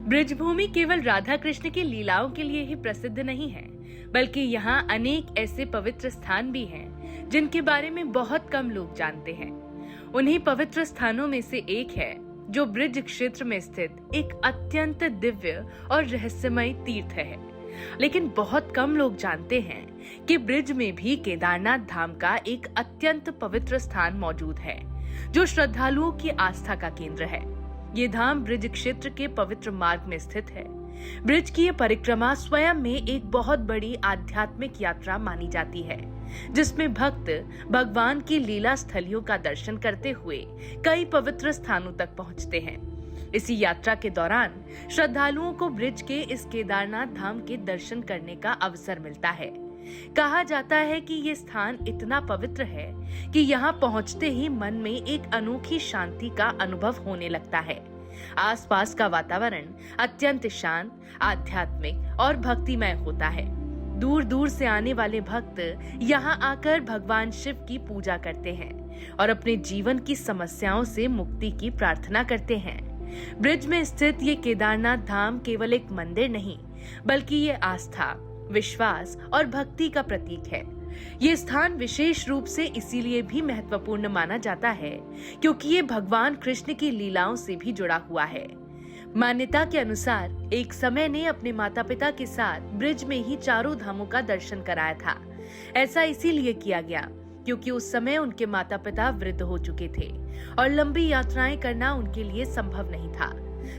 ब्रिजभूमि केवल राधा कृष्ण की लीलाओं के लिए ही प्रसिद्ध नहीं है, बल्कि यहाँ अनेक ऐसे पवित्र स्थान भी हैं जिनके बारे में बहुत कम लोग जानते हैं। उन्हीं पवित्र स्थानों में से एक है जो ब्रिज क्षेत्र में स्थित एक अत्यंत दिव्य और रहस्यमय तीर्थ है। लेकिन बहुत कम लोग जानते हैं कि ब्रिज में भी केदारनाथ धाम का एक अत्यंत पवित्र स्थान मौजूद है, जो श्रद्धालुओं की आस्था का केंद्र है। ये धाम ब्रिज क्षेत्र के पवित्र मार्ग में स्थित है। ब्रिज की ये परिक्रमा स्वयं में एक बहुत बड़ी आध्यात्मिक यात्रा मानी जाती है, जिसमें भक्त भगवान की लीला स्थलियों का दर्शन करते हुए कई पवित्र स्थानों तक पहुंचते हैं। इसी यात्रा के दौरान श्रद्धालुओं को ब्रिज के इस केदारनाथ धाम के दर्शन करने का अवसर मिलता है। कहा जाता है कि ये स्थान इतना पवित्र है कि यहाँ पहुँचते ही मन में एक अनोखी शांति का अनुभव होने लगता है। आसपास का वातावरण अत्यंत शांत, आध्यात्मिक और भक्तिमय होता है। दूर दूर से आने वाले भक्त यहाँ आकर भगवान शिव की पूजा करते हैं और अपने जीवन की समस्याओं से मुक्ति की प्रार्थना करते हैं। ब्रिज में स्थित ये केदारनाथ धाम केवल एक मंदिर नहीं, बल्कि ये आस्था, विश्वास और भक्ति का प्रतीक है। ये स्थान विशेष रूप से इसीलिए भी महत्वपूर्ण माना जाता है क्योंकि ये भगवान कृष्ण की लीलाओं से भी जुड़ा हुआ है। मान्यता के अनुसार एक समय ने अपने माता पिता के साथ ब्रिज में ही चारों धामों का दर्शन कराया था। ऐसा इसीलिए किया गया क्योंकि उस समय उनके माता पिता वृद्ध हो चुके थे और लंबी यात्राएं करना उनके लिए संभव नहीं था।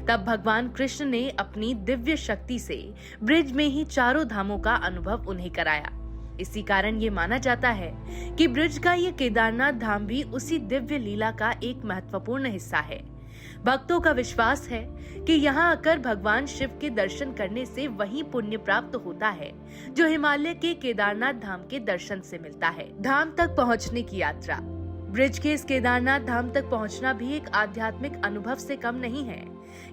तब भगवान कृष्ण ने अपनी दिव्य शक्ति से ब्रिज में ही चारों धामों का अनुभव उन्हें कराया। इसी कारण ये माना जाता है कि ब्रिज का ये केदारनाथ धाम भी उसी दिव्य लीला का एक महत्वपूर्ण हिस्सा है। भक्तों का विश्वास है कि यहाँ आकर भगवान शिव के दर्शन करने से वही पुण्य प्राप्त होता है जो हिमालय के केदारनाथ धाम के दर्शन से मिलता है। धाम तक पहुँचने की यात्रा। ब्रिज के इस केदारनाथ धाम तक पहुँचना भी एक आध्यात्मिक अनुभव से कम नहीं है।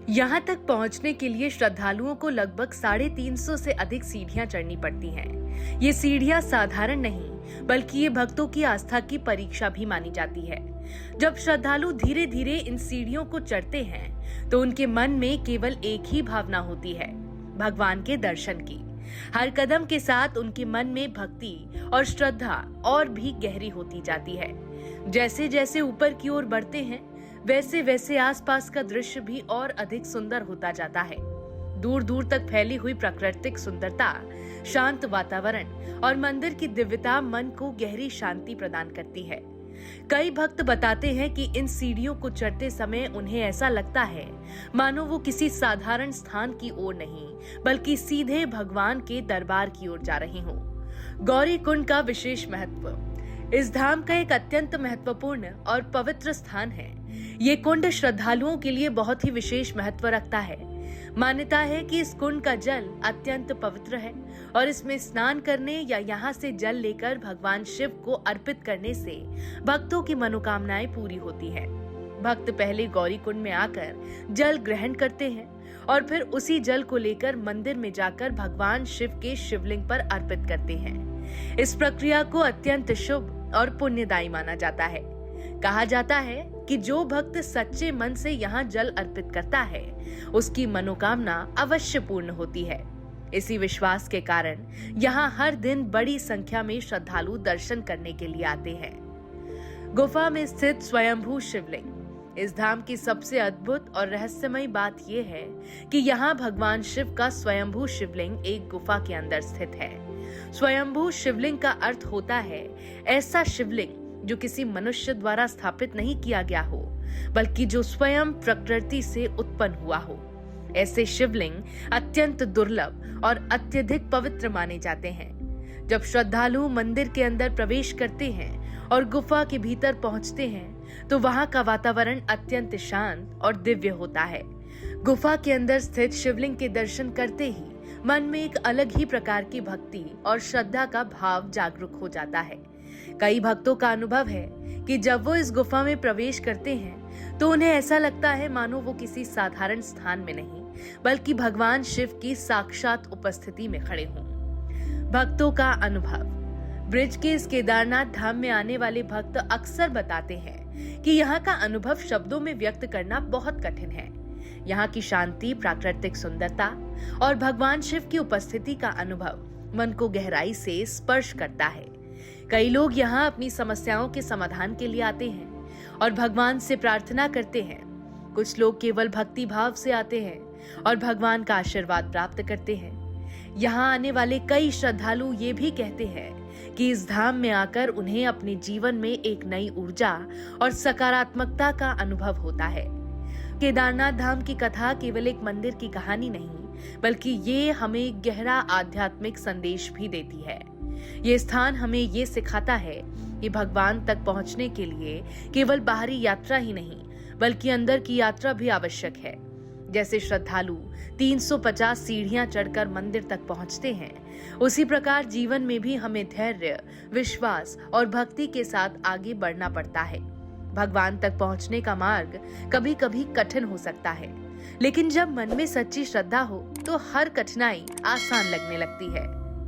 यहाँ तक पहुँचने के लिए श्रद्धालुओं को लगभग 350 से अधिक सीढ़ियाँ चढ़नी पड़ती हैं। ये सीढ़ियाँ साधारण नहीं, बल्कि ये भक्तों की आस्था की परीक्षा भी मानी जाती है। जब श्रद्धालु धीरे धीरे इन सीढ़ियों को चढ़ते हैं, तो उनके मन में केवल एक ही भावना होती है, भगवान के दर्शन की। हर कदम के साथ उनके मन में भक्ति और श्रद्धा और भी गहरी होती जाती है। जैसे जैसे ऊपर की ओर बढ़ते हैं, वैसे वैसे आसपास का दृश्य भी और अधिक सुंदर होता जाता है। दूर दूर तक फैली हुई प्राकृतिक सुंदरता, शांत वातावरण और मंदिर की दिव्यता मन को गहरी शांति प्रदान करती है। कई भक्त बताते हैं कि इन सीढ़ियों को चढ़ते समय उन्हें ऐसा लगता है मानो वो किसी साधारण स्थान की ओर नहीं, बल्कि सीधे भगवान के दरबार की ओर जा रहे हों। गौरी कुंड का विशेष महत्व। इस धाम का एक अत्यंत महत्वपूर्ण और पवित्र स्थान है। ये कुंड श्रद्धालुओं के लिए बहुत ही विशेष महत्व रखता है। मान्यता है कि इस कुंड का जल अत्यंत पवित्र है और इसमें स्नान करने या यहाँ से जल लेकर भगवान शिव को अर्पित करने से भक्तों की मनोकामनाएं पूरी होती हैं। भक्त पहले गौरी कुंड में आकर जल ग्रहण करते हैं और फिर उसी जल को लेकर मंदिर में जाकर भगवान शिव के शिवलिंग पर अर्पित करते हैं। इस प्रक्रिया को अत्यंत शुभ और पुण्यदायी माना जाता है। कहा जाता है कि जो भक्त सच्चे मन से यहाँ जल अर्पित करता है, उसकी मनोकामना अवश्य पूर्ण होती है। इसी विश्वास के कारण यहाँ हर दिन बड़ी संख्या में श्रद्धालु दर्शन करने के लिए आते हैं। गुफा में स्थित स्वयंभू शिवलिंग। इस धाम की सबसे अद्भुत और रहस्यमय बात यह है कि यहाँ भगवान शिव का स्वयंभू शिवलिंग एक गुफा के अंदर स्थित है। स्वयंभू शिवलिंग का अर्थ होता है ऐसा शिवलिंग जो किसी मनुष्य द्वारा स्थापित नहीं किया गया हो, बल्कि जो स्वयं प्रकृति से उत्पन्न हुआ हो। ऐसे शिवलिंग अत्यंत दुर्लभ और अत्यधिक पवित्र माने जाते हैं। जब श्रद्धालु मंदिर के अंदर प्रवेश करते हैं और गुफा के भीतर पहुंचते हैं, तो वहां का वातावरण अत्यंत शांत और दिव्य होता है। गुफा के अंदर स्थित शिवलिंग के दर्शन करते ही मन में एक अलग ही प्रकार की भक्ति और श्रद्धा का भाव जागरूक हो जाता है। कई भक्तों का अनुभव है कि जब वो इस गुफा में प्रवेश करते हैं, तो उन्हें ऐसा लगता है मानो वो किसी साधारण स्थान में नहीं, बल्कि भगवान शिव की साक्षात उपस्थिति में खड़े हों। भक्तों का अनुभव। ब्रिज के इस केदारनाथ धाम में आने वाले भक्त अक्सर बताते हैं कि यहाँ का अनुभव शब्दों में व्यक्त करना बहुत कठिन है। यहाँ की शांति, प्राकृतिक सुंदरता और भगवान शिव की उपस्थिति का अनुभव मन को गहराई से स्पर्श करता है। कई लोग यहाँ अपनी समस्याओं के समाधान के लिए आते हैं और भगवान से प्रार्थना करते हैं। कुछ लोग केवल भक्ति भाव से आते हैं और भगवान का आशीर्वाद प्राप्त करते हैं। यहाँ आने वाले कई श्रद्धालु ये भी कहते हैं कि इस धाम में आकर उन्हें अपने जीवन में एक नई ऊर्जा और सकारात्मकता का अनुभव होता है। केदारनाथ धाम की कथा केवल एक मंदिर की कहानी नहीं, बल्कि ये हमें गहरा आध्यात्मिक संदेश भी देती है। ये स्थान हमें ये सिखाता है कि भगवान तक पहुंचने के लिए केवल बाहरी यात्रा ही नहीं, बल्कि अंदर की यात्रा भी आवश्यक है। जैसे श्रद्धालु 350 सीढ़ियां चढ़कर मंदिर तक पहुंचते हैं, उसी प्रकार जीवन में भी हमें धैर्य, विश्वास और भक्ति के साथ आगे बढ़ना पड़ता है। भगवान तक पहुंचने का मार्ग कभी कभी कठिन हो सकता है, लेकिन जब मन में सच्ची श्रद्धा हो तो हर कठिनाई आसान लगने लगती है।